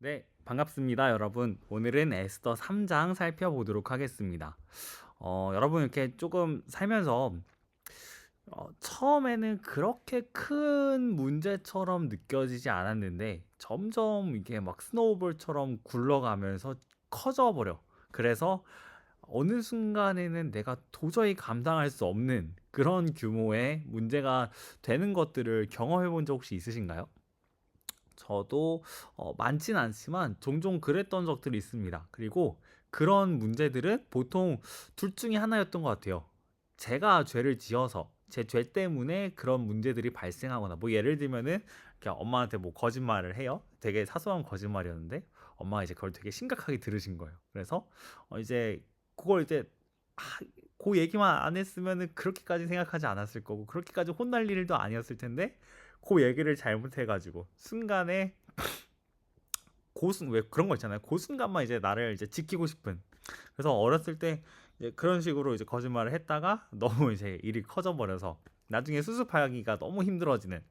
네, 반갑습니다, 여러분. 오늘은 에스더 3장 살펴보도록 하겠습니다. 여러분 이렇게 조금 살면서 처음에는 그렇게 큰 문제처럼 느껴지지 않았는데 점점 이게 막 스노우볼처럼 굴러가면서 커져 버려. 그래서 어느 순간에는 내가 도저히 감당할 수 없는 그런 규모의 문제가 되는 것들을 경험해 본 적 혹시 있으신가요? 저도 많진 않지만 종종 그랬던 적들이 있습니다. 그리고 그런 문제들은 보통 둘 중에 하나였던 것 같아요. 제가 죄를 지어서 제 죄 때문에 그런 문제들이 발생하거나, 뭐 예를 들면은 그냥 엄마한테 뭐 거짓말을 해요. 되게 사소한 거짓말이었는데 엄마가 이제 그걸 되게 심각하게 들으신 거예요. 그래서 이제 그걸 이제 아, 그 얘기만 안 했으면은 그렇게까지 생각하지 않았을 거고, 그렇게까지 혼날 일도 아니었을 텐데 그 얘기를 잘못해가지고 순간에 왜 그런 거 있잖아요. 그 순간만 이제 나를 이제 지키고 싶은. 그래서 어렸을 때 이제 그런 식으로 이제 거짓말을 했다가 너무 이제 일이 커져 버려서 나중에 수습하기가 너무 힘들어지는.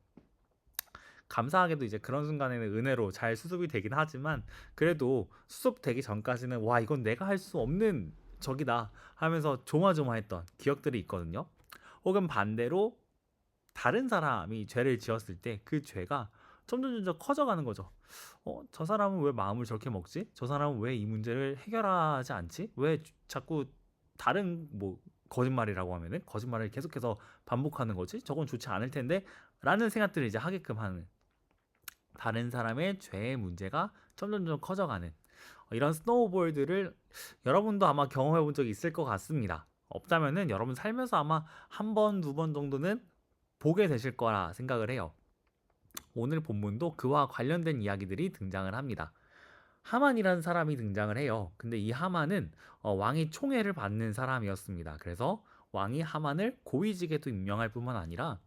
감사하게도 이제 그런 순간에는 은혜로 잘 수습이 되긴 하지만, 그래도 수습되기 전까지는 와, 이건 내가 할 수 없는 적이다 하면서 조마조마했던 기억들이 있거든요. 혹은 반대로 다른 사람이 죄를 지었을 때 그 죄가 점점 커져가는 거죠. 저 사람은 왜 마음을 저렇게 먹지? 저 사람은 왜 이 문제를 해결하지 않지? 왜 자꾸 다른 뭐 거짓말이라고 하면은 거짓말을 계속해서 반복하는 거지? 저건 좋지 않을 텐데 라는 생각들을 이제 하게끔 하는, 다른 사람의 죄의 문제가 점점 커져가는 이런 스노우볼들을 여러분도 아마 경험해 본 적이 있을 것 같습니다. 없다면은 여러분 살면서 아마 한 번, 두 번 정도는 보게 되실 거라 생각을 해요. 오늘 본문도 그와 관련된 이야기들이 등장을 합니다. 하만이라는 사람이 등장을 해요. 근데 이 하만은 왕이 총애를 받는 사람이었습니다. 그래서 왕이 하만을 고위직에도 임명할 뿐만 아니라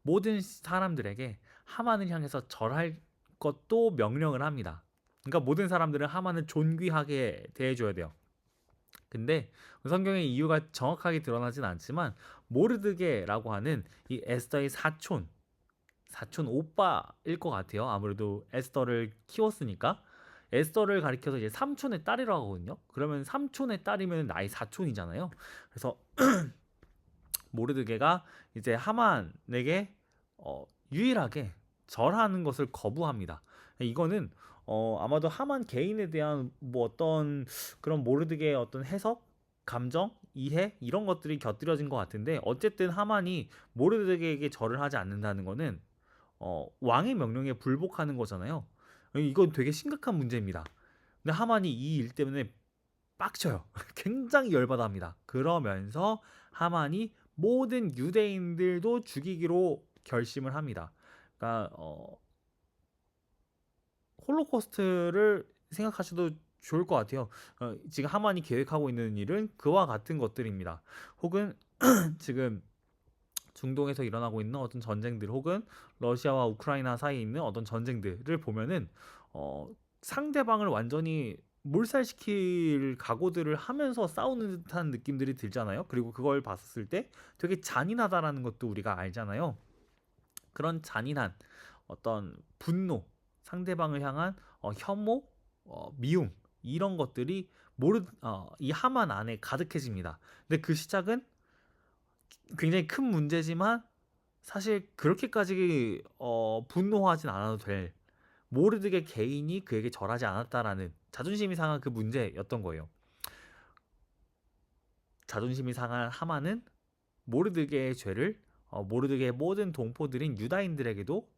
모든 사람들에게 하만을 향해서 절할 것도 명령을 합니다. 그러니까 모든 사람들은 하만을 존귀하게 대해줘야 돼요. 근데 성경의 이유가 정확하게 드러나진 않지만, 모르드게라고 하는 이 에스더의 사촌 오빠일 것 같아요. 아무래도 에스더를 키웠으니까. 에스더를 가리켜서 이제 삼촌의 딸이라고 하거든요. 그러면 삼촌의 딸이면 나의 사촌이잖아요. 그래서 모르드게가 이제 하만에게 유일하게 절하는 것을 거부합니다. 이거는 아마도 하만 개인에 대한 뭐 어떤 그런 모르드게의 어떤 해석, 감정, 이해 이런 것들이 곁들여진 것 같은데, 어쨌든 하만이 모르드게에게 절을 하지 않는다는 거는 왕의 명령에 불복하는 거잖아요. 이건 되게 심각한 문제입니다. 근데 하만이 이 일 때문에 빡쳐요. 굉장히 열받아합니다. 그러면서 하만이 모든 유대인들도 죽이기로 결심을 합니다. 그러니까 홀로코스트를 생각하셔도 좋을 것 같아요. 지금 하만이 계획하고 있는 일은 그와 같은 것들입니다. 혹은 지금 중동에서 일어나고 있는 어떤 전쟁들, 혹은 러시아와 우크라이나 사이에 있는 어떤 전쟁들을 보면은 어, 상대방을 완전히 몰살시킬 각오들을 하면서 싸우는 듯한 느낌들이 들잖아요. 그리고 그걸 봤을 때 되게 잔인하다라는 것도 우리가 알잖아요. 그런 잔인한 어떤 분노, 상대방을 향한 혐오, 미움, 이런 것들이 이 하만 안에 가득해집니다. 근데 그 시작은 굉장히 큰 문제지만 사실 그렇게까지 분노하진 않아도 될, 모르드게 개인이 그에게 절하지 않았다라는 자존심이 상한 그 문제였던 거예요. 자존심이 상한 하만은 모르드게의 죄를 모르드게의 모든 동포들인 유다인들에게도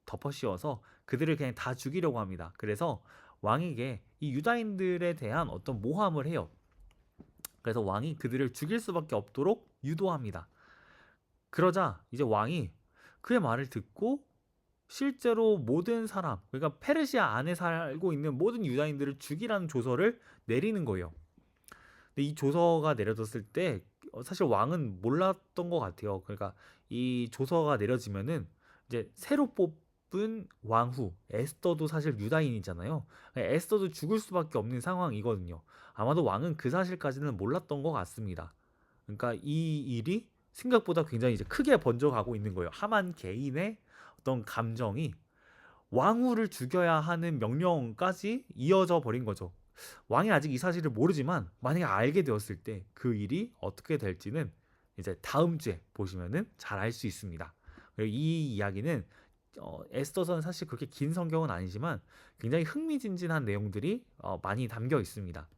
덮어씌워서 그들을 그냥 다 죽이려고 합니다. 그래서 왕에게 이 유다인들에 대한 어떤 모함을 해요. 그래서 왕이 그들을 죽일 수밖에 없도록 유도합니다. 그러자 이제 왕이 그의 말을 듣고 실제로 모든 사람, 그러니까 페르시아 안에 살고 있는 모든 유다인들을 죽이라는 조서를 내리는 거예요. 근데 이 조서가 내려졌을 때 사실 왕은 몰랐던 것 같아요. 그러니까 이 조서가 내려지면은 이제 새로 뽑은 왕후 에스더도 사실 유다인이잖아요. 에스더도 죽을 수밖에 없는 상황이거든요. 아마도 왕은 그 사실까지는 몰랐던 것 같습니다. 그러니까 이 일이 생각보다 굉장히 이제 크게 번져가고 있는 거예요. 하만 개인의 어떤 감정이 왕후를 죽여야 하는 명령까지 이어져 버린 거죠. 왕이 아직 이 사실을 모르지만 만약에 알게 되었을 때 그 일이 어떻게 될지는 이제 다음 주에 보시면은 잘 알 수 있습니다. 그리고 이 이야기는 에스더서는 사실 그렇게 긴 성경은 아니지만 굉장히 흥미진진한 내용들이 많이 담겨 있습니다.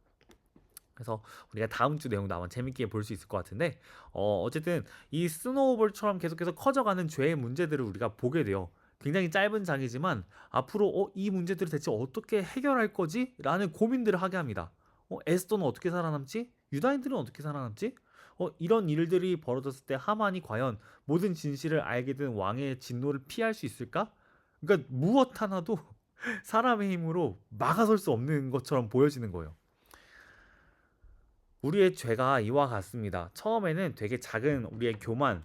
그래서 우리가 다음 주 내용도 아마 재밌게 볼 수 있을 것 같은데 어쨌든 이 스노우볼처럼 계속해서 커져가는 죄의 문제들을 우리가 보게 돼요. 굉장히 짧은 장이지만 앞으로 이 문제들을 대체 어떻게 해결할 거지? 라는 고민들을 하게 합니다. 에스더는 어떻게 살아남지? 유다인들은 어떻게 살아남지? 이런 일들이 벌어졌을 때 하만이 과연 모든 진실을 알게 된 왕의 진노를 피할 수 있을까? 그러니까 무엇 하나도 사람의 힘으로 막아설 수 없는 것처럼 보여지는 거예요. 우리의 죄가 이와 같습니다. 처음에는 되게 작은 우리의 교만,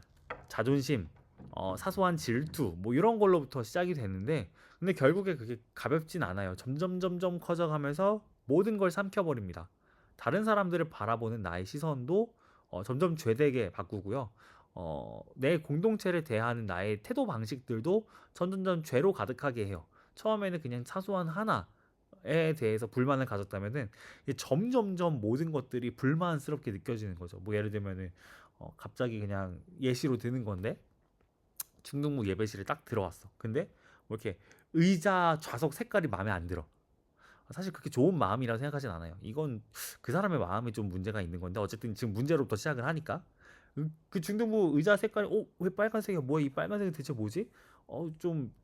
자존심, 사소한 질투 뭐 이런 걸로부터 시작이 되는데 근데 결국에 그게 가볍진 않아요. 점점 커져가면서 모든 걸 삼켜버립니다. 다른 사람들을 바라보는 나의 시선도 점점 죄되게 바꾸고요. 내 공동체를 대하는 나의 태도 방식들도 점점점 죄로 가득하게 해요. 처음에는 그냥 사소한 하나에 대해서 불만을 가졌다면은 점점점 모든 것들이 불만스럽게 느껴지는 거죠. 뭐 예를 들면은 갑자기 그냥 예시로 드는 건데 중등부 예배실에 딱 들어왔어. 근데 뭐 이렇게 의자 좌석 색깔이 마음에 안 들어. 사실 그렇게 좋은 마음이라고 생각하진 않아요. 이건 그 사람의 마음에 좀 문제가 있는 건데 어쨌든 지금 문제로부터 시작을 하니까 그 중등부 의자 색깔이 왜 빨간색이야? 뭐야 이 빨간색은 대체 뭐지? 좀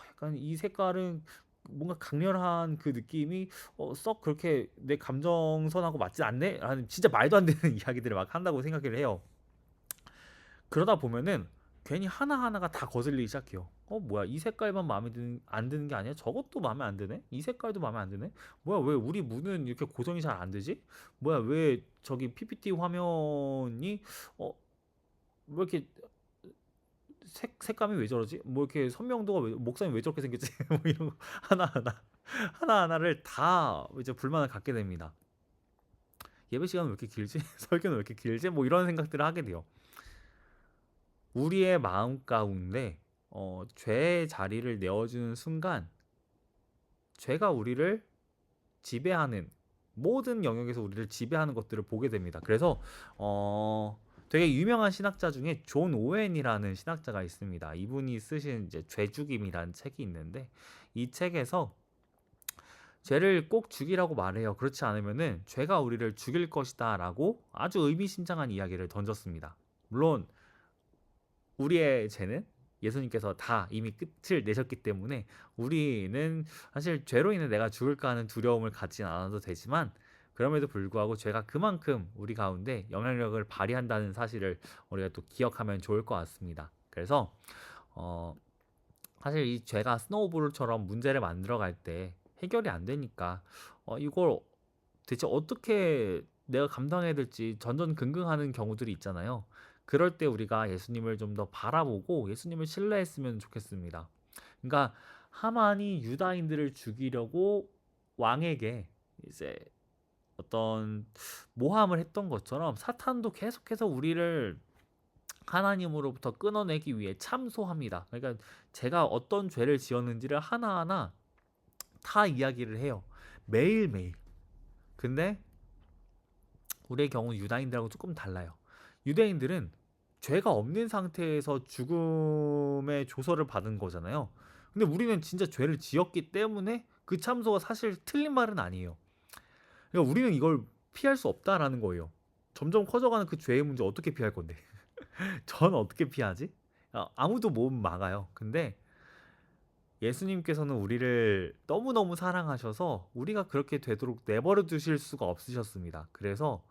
약간 이 색깔은 뭔가 강렬한 그 느낌이 썩 그렇게 내 감정선하고 맞지 않네? 라는 진짜 말도 안 되는 이야기들을 막 한다고 생각을 해요. 그러다 보면은 괜히 하나하나가 다 거슬리기 시작해요. 뭐야 이 색깔만 안 드는 게 아니야? 저것도 마음에 안 드네? 이 색깔도 마음에 안 드네? 뭐야 왜 우리 문은 이렇게 고정이 잘 안 되지? 뭐야 왜 저기 PPT 화면이 왜 이렇게 색감이 왜 저러지? 뭐 이렇게 선명도가 목상이 왜 저렇게 생겼지? 뭐 이런 거 하나하나를 다 이제 불만을 갖게 됩니다. 예배 시간은 왜 이렇게 길지? 설교는 왜 이렇게 길지? 뭐 이런 생각들을 하게 돼요. 우리의 마음 가운데 죄의 자리를 내어주는 순간 죄가 우리를 지배하는 모든 영역에서 우리를 지배하는 것들을 보게 됩니다. 그래서 되게 유명한 신학자 중에 존 오웬이라는 신학자가 있습니다. 이분이 쓰신 이제 죄죽임이라는 책이 있는데 이 책에서 죄를 꼭 죽이라고 말해요. 그렇지 않으면은 죄가 우리를 죽일 것이다라고 아주 의미심장한 이야기를 던졌습니다. 물론 우리의 죄는 예수님께서 다 이미 끝을 내셨기 때문에 우리는 사실 죄로 인해 내가 죽을까 하는 두려움을 갖진 않아도 되지만 그럼에도 불구하고 죄가 그만큼 우리 가운데 영향력을 발휘한다는 사실을 우리가 또 기억하면 좋을 것 같습니다. 그래서 어, 사실 이 죄가 스노우볼처럼 문제를 만들어갈 때 해결이 안 되니까 이걸 대체 어떻게 내가 감당해야 될지 전전긍긍하는 경우들이 있잖아요. 그럴 때 우리가 예수님을 좀 더 바라보고 예수님을 신뢰했으면 좋겠습니다. 그러니까 하만이 유다인들을 죽이려고 왕에게 이제 어떤 모함을 했던 것처럼 사탄도 계속해서 우리를 하나님으로부터 끊어내기 위해 참소합니다. 그러니까 제가 어떤 죄를 지었는지를 하나하나 다 이야기를 해요. 매일매일. 근데 우리의 경우 유다인들하고 조금 달라요. 유대인들은 죄가 없는 상태에서 죽음의 조서를 받은 거잖아요. 근데 우리는 진짜 죄를 지었기 때문에 그 참소가 사실 틀린 말은 아니에요. 그러니까 우리는 이걸 피할 수 없다라는 거예요. 점점 커져가는 그 죄의 문제 어떻게 피할 건데? 전 어떻게 피하지? 아무도 못 막아요. 근데 예수님께서는 우리를 너무너무 사랑하셔서 우리가 그렇게 되도록 내버려 두실 수가 없으셨습니다. 그래서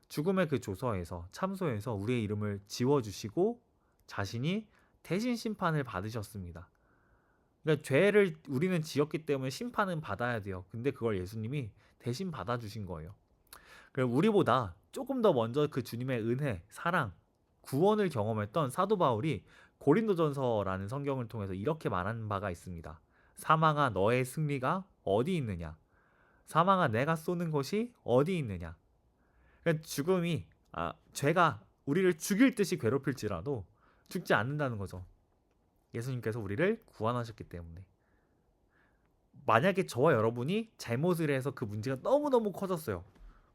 죽음의 그 조서에서 참소에서 우리의 이름을 지워주시고 자신이 대신 심판을 받으셨습니다. 그러니까 죄를 우리는 지었기 때문에 심판은 받아야 돼요. 근데 그걸 예수님이 대신 받아주신 거예요. 그럼 우리보다 조금 더 먼저 그 주님의 은혜, 사랑, 구원을 경험했던 사도 바울이 고린도전서라는 성경을 통해서 이렇게 말한 바가 있습니다. 사망아 너의 승리가 어디 있느냐? 사망아 내가 쏘는 것이 어디 있느냐? 그러니까 죽음이 죄가 우리를 죽일 듯이 괴롭힐지라도 죽지 않는다는 거죠. 예수님께서 우리를 구원하셨기 때문에. 만약에 저와 여러분이 잘못을 해서 그 문제가 너무너무 커졌어요.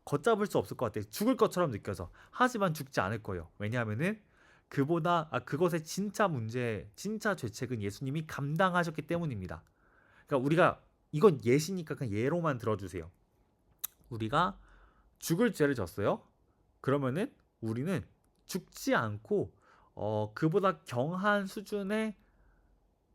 걷잡을 수 없을 것 같아요. 죽을 것처럼 느껴져. 하지만 죽지 않을 거예요. 왜냐하면은 그것의 진짜 문제, 진짜 죄책은 예수님이 감당하셨기 때문입니다. 그러니까 우리가 이건 예시니까 그냥 예로만 들어주세요. 우리가 죽을 죄를 졌어요. 그러면은 우리는 죽지 않고 그보다 경한 수준의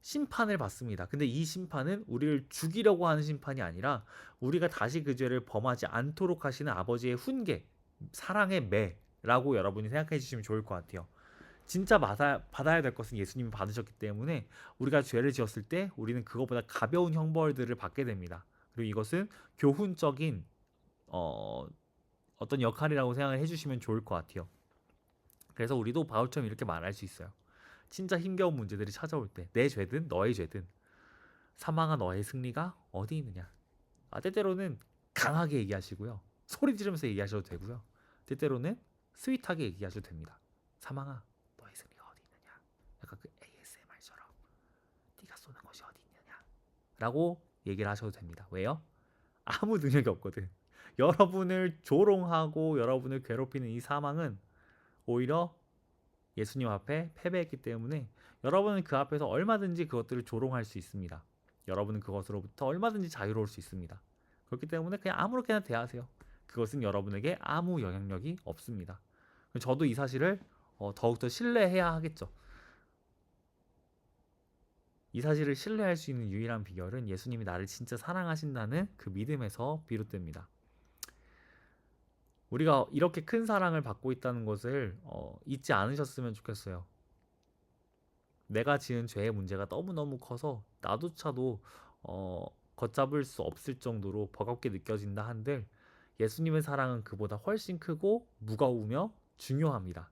심판을 받습니다. 근데 이 심판은 우리를 죽이려고 하는 심판이 아니라 우리가 다시 그 죄를 범하지 않도록 하시는 아버지의 훈계, 사랑의 매라고 여러분이 생각해 주시면 좋을 것 같아요. 진짜 받아야 될 것은 예수님이 받으셨기 때문에 우리가 죄를 지었을 때 우리는 그것보다 가벼운 형벌들을 받게 됩니다. 그리고 이것은 교훈적인 어떤 역할이라고 생각을 해주시면 좋을 것 같아요. 그래서 우리도 바울처럼 이렇게 말할 수 있어요. 진짜 힘겨운 문제들이 찾아올 때 내 죄든 너의 죄든 사망한 너의 승리가 어디 있느냐. 때때로는 강하게 얘기하시고요. 소리 지르면서 얘기하셔도 되고요. 때때로는 스윗하게 얘기하셔도 됩니다. 사망아, 너의 승리가 어디 있느냐. 약간 그 ASMR처럼 네가 쏘는 것이 어디 있느냐 라고 얘기를 하셔도 됩니다. 왜요? 아무 능력이 없거든. 여러분을 조롱하고 여러분을 괴롭히는 이 사망은 오히려 예수님 앞에 패배했기 때문에 여러분은 그 앞에서 얼마든지 그것들을 조롱할 수 있습니다. 여러분은 그것으로부터 얼마든지 자유로울 수 있습니다. 그렇기 때문에 그냥 아무렇게나 대하세요. 그것은 여러분에게 아무 영향력이 없습니다. 저도 이 사실을 더욱더 신뢰해야 하겠죠. 이 사실을 신뢰할 수 있는 유일한 비결은 예수님이 나를 진짜 사랑하신다는 그 믿음에서 비롯됩니다. 우리가 이렇게 큰 사랑을 받고 있다는 것을 잊지 않으셨으면 좋겠어요. 내가 지은 죄의 문제가 너무너무 커서 나조차도 걷잡을 수 없을 정도로 버겁게 느껴진다 한들 예수님의 사랑은 그보다 훨씬 크고 무거우며 중요합니다.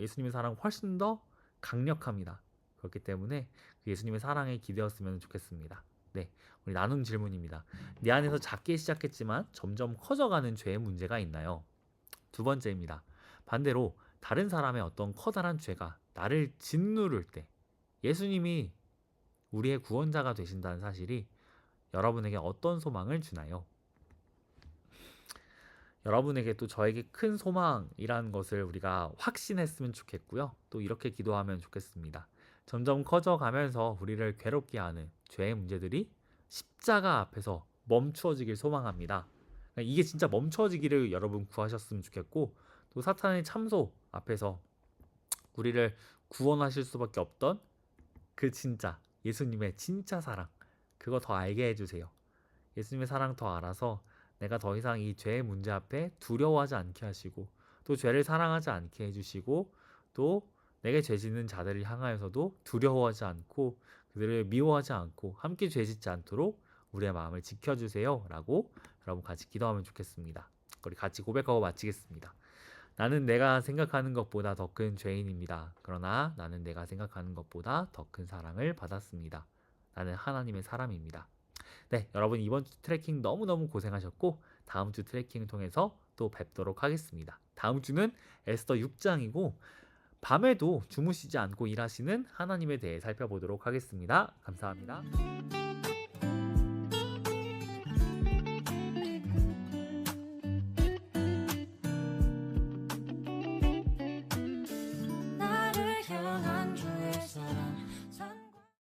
예수님의 사랑은 훨씬 더 강력합니다. 그렇기 때문에 그 예수님의 사랑에 기대었으면 좋겠습니다. 네, 우리 나눔 질문입니다. 내 안에서 작게 시작했지만 점점 커져가는 죄의 문제가 있나요? 두 번째입니다. 반대로 다른 사람의 어떤 커다란 죄가 나를 짓누를 때 예수님이 우리의 구원자가 되신다는 사실이 여러분에게 어떤 소망을 주나요? 여러분에게 또 저에게 큰 소망이라는 것을 우리가 확신했으면 좋겠고요. 또 이렇게 기도하면 좋겠습니다. 점점 커져가면서 우리를 괴롭게 하는 죄의 문제들이 십자가 앞에서 멈추어지길 소망합니다. 이게 진짜 멈춰지기를 여러분 구하셨으면 좋겠고 또 사탄의 참소 앞에서 우리를 구원하실 수밖에 없던 그 진짜 예수님의 진짜 사랑 그거 더 알게 해주세요. 예수님의 사랑 더 알아서 내가 더 이상 이 죄의 문제 앞에 두려워하지 않게 하시고 또 죄를 사랑하지 않게 해주시고 또 내게 죄 짓는 자들을 향하여서도 두려워하지 않고 그들을 미워하지 않고 함께 죄 짓지 않도록 우리의 마음을 지켜주세요 라고 여러분 같이 기도하면 좋겠습니다. 우리 같이 고백하고 마치겠습니다. 나는 내가 생각하는 것보다 더 큰 죄인입니다. 그러나 나는 내가 생각하는 것보다 더 큰 사랑을 받았습니다. 나는 하나님의 사람입니다. 네, 여러분 이번 주 트래킹 너무너무 고생하셨고 다음 주 트래킹을 통해서 또 뵙도록 하겠습니다. 다음 주는 에스더 6장이고 밤에도 주무시지 않고 일하시는 하나님에 대해 살펴보도록 하겠습니다. 감사합니다.